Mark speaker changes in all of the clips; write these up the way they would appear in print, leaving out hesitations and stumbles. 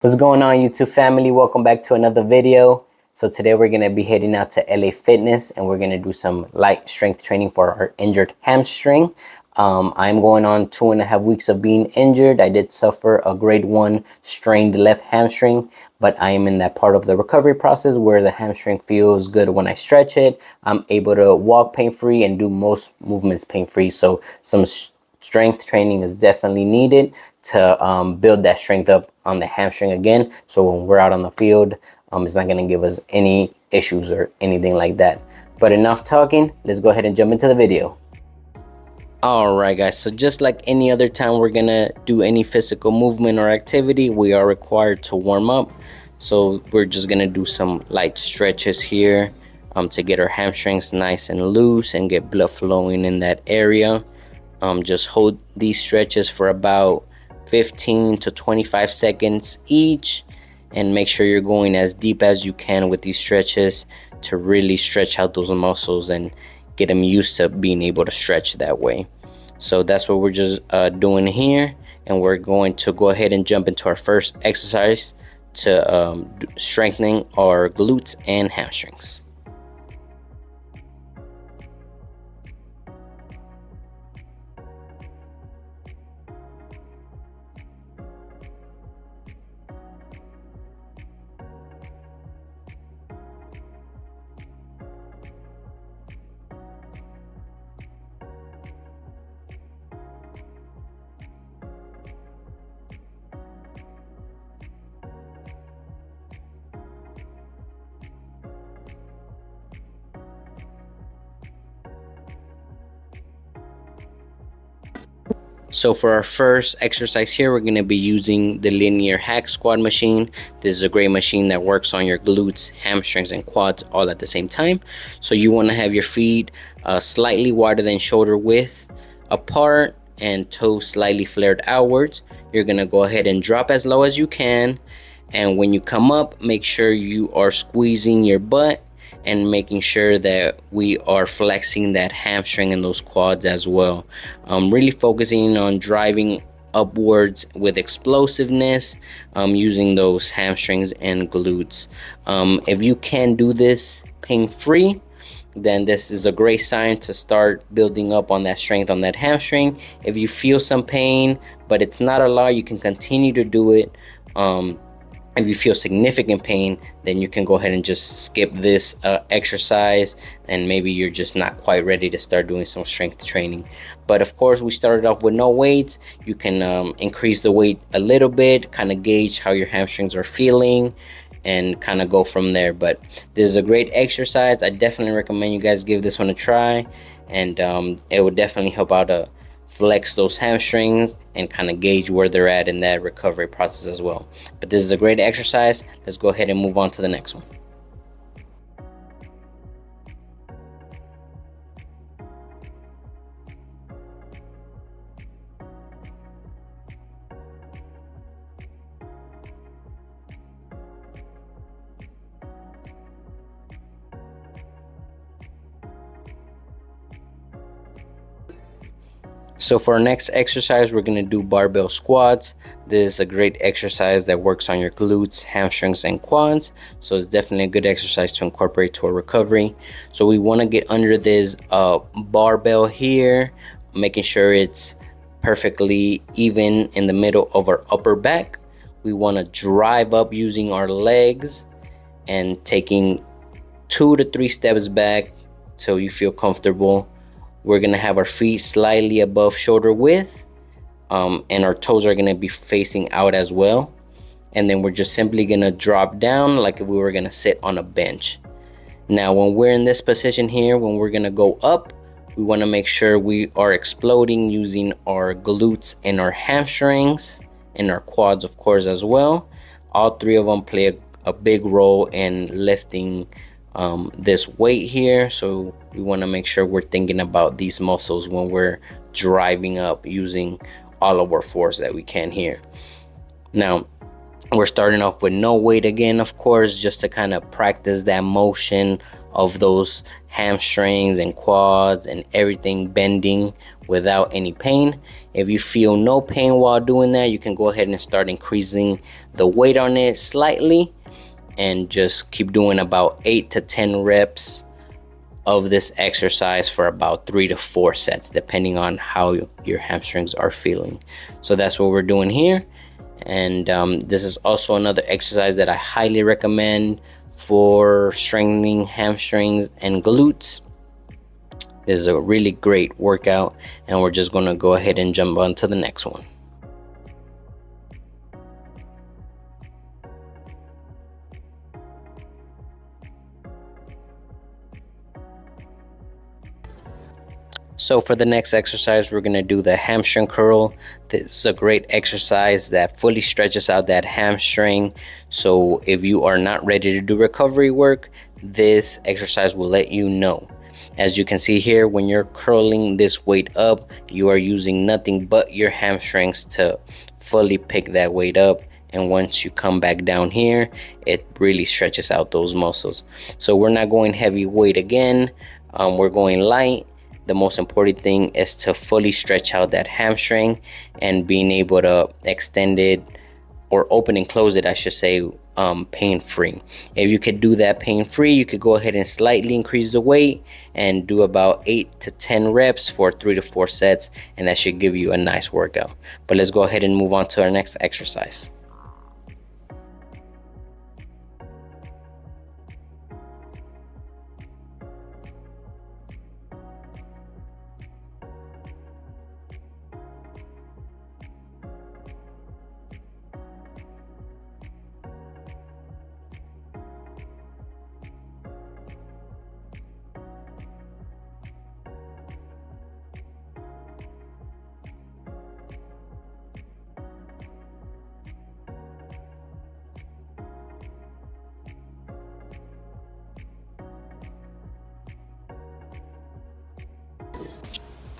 Speaker 1: What's going on, YouTube family? Welcome back to another video. So today we're going to be heading out to LA Fitness and we're going to do some light strength training for our injured hamstring. I'm going on 2.5 weeks of being injured. I did suffer a grade 1 strained left hamstring, but I am in that part of the recovery process where the hamstring feels good when I stretch it. I'm able to walk pain-free and do most movements pain-free. So some strength training is definitely needed to build that strength up on the hamstring again, so when we're out on the field, it's not going to give us any issues or anything like that. But enough talking, let's go ahead and jump into the video. Alright guys, so just like any other time we're gonna do any physical movement or activity, we are required to warm up. So we're just gonna do some light stretches here to get our hamstrings nice and loose and get blood flowing in that area. Just hold these stretches for about 15 to 25 seconds each, and make sure you're going as deep as you can with these stretches to really stretch out those muscles and get them used to being able to stretch that way. So that's what we're just doing here, and we're going to go ahead and jump into our first exercise to strengthening our glutes and hamstrings. So for our first exercise here, we're going to be using the linear hack squat machine. This is a great machine that works on your glutes, hamstrings, and quads all at the same time. So you want to have your feet slightly wider than shoulder width apart and toes slightly flared outwards. You're going to go ahead and drop as low as you can. And when you come up, make sure you are squeezing your butt and making sure that we are flexing that hamstring and those quads as well. Really focusing on driving upwards with explosiveness, using those hamstrings and glutes. If you can do this pain-free, then this is a great sign to start building up on that strength on that hamstring. If you feel some pain but it's not a lot, you can continue to do it. If you feel significant pain, then you can go ahead and just skip this exercise, and maybe you're just not quite ready to start doing some strength training. But of course, we started off with no weights. You can increase the weight a little bit, kind of gauge how your hamstrings are feeling and kind of go from there. But this is a great exercise. I definitely recommend you guys give this one a try, and it would definitely help out to flex those hamstrings and kind of gauge where they're at in that recovery process as well. But this is a great exercise. Let's go ahead and move on to the next one. So for our next exercise, we're going to do barbell squats. This is a great exercise that works on your glutes, hamstrings, and quads. So it's definitely a good exercise to incorporate to a recovery. So we want to get under this barbell here, making sure it's perfectly even in the middle of our upper back. We want to drive up using our legs and taking 2 to 3 steps back till you feel comfortable. We're going to have our feet slightly above shoulder width, and our toes are going to be facing out as well. And then we're just simply going to drop down like if we were going to sit on a bench. Now, when we're in this position here, when we're going to go up, we want to make sure we are exploding using our glutes and our hamstrings and our quads, of course, as well. All three of them play a big role in lifting this weight here. So we want to make sure we're thinking about these muscles when we're driving up using all of our force that we can here. Now we're starting off with no weight again, of course, just to kind of practice that motion of those hamstrings and quads and everything bending without any pain. If you feel no pain while doing that, you can go ahead and start increasing the weight on it slightly and just keep doing about 8 to 10 reps of this exercise for about 3 to 4 sets, depending on how your hamstrings are feeling. So that's what we're doing here. And this is also another exercise that I highly recommend for strengthening hamstrings and glutes. This is a really great workout, and we're just going to go ahead and jump on to the next one. So for the next exercise, we're going to do the hamstring curl. This is a great exercise that fully stretches out that hamstring. So if you are not ready to do recovery work, this exercise will let you know. As you can see here, when you're curling this weight up, you are using nothing but your hamstrings to fully pick that weight up. And once you come back down here, it really stretches out those muscles. So we're not going heavy weight again. We're going light. The most important thing is to fully stretch out that hamstring and being able to extend it, or open and close it, I should say, pain-free. If you could do that pain-free, you could go ahead and slightly increase the weight and do about 8 to 10 reps for 3 to 4 sets, and that should give you a nice workout. But let's go ahead and move on to our next exercise.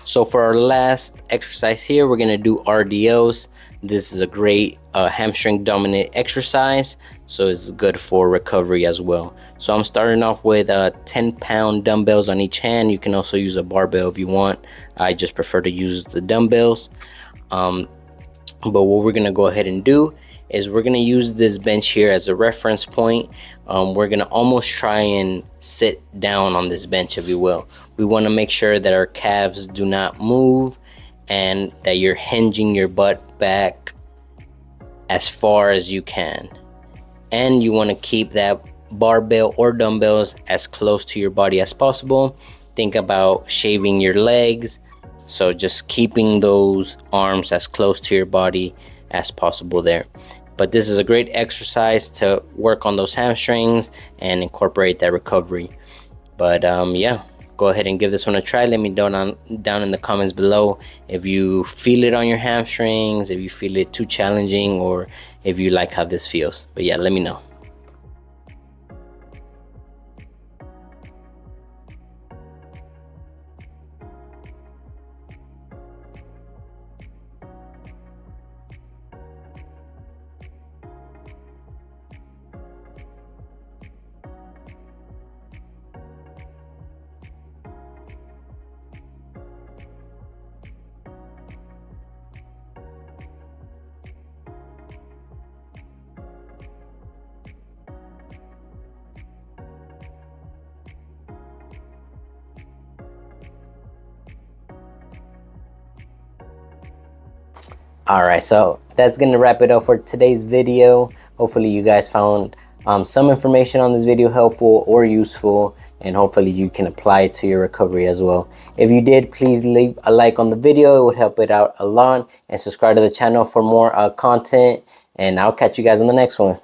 Speaker 1: So for our last exercise here, we're gonna do RDLs. This is a great hamstring dominant exercise, so it's good for recovery as well. So I'm starting off with 10-pound dumbbells on each hand. You can also use a barbell if you want. I just prefer to use the dumbbells. But what we're gonna go ahead and do is we're gonna use this bench here as a reference point. We're gonna almost try and sit down on this bench, if you will. We wanna make sure that our calves do not move and that you're hinging your butt back as far as you can. And you wanna keep that barbell or dumbbells as close to your body as possible. Think about shaving your legs. So just keeping those arms as close to your body as possible there. But this is a great exercise to work on those hamstrings and incorporate that recovery. But yeah, go ahead and give this one a try. Let me know down in the comments below if you feel it on your hamstrings, if you feel it too challenging, or if you like how this feels. But yeah, let me know. Alright, so that's gonna wrap it up for today's video. Hopefully you guys found some information on this video helpful or useful, and hopefully you can apply it to your recovery as well. If you did, please leave a like on the video. It would help it out a lot, and subscribe to the channel for more content, and I'll catch you guys on the next one.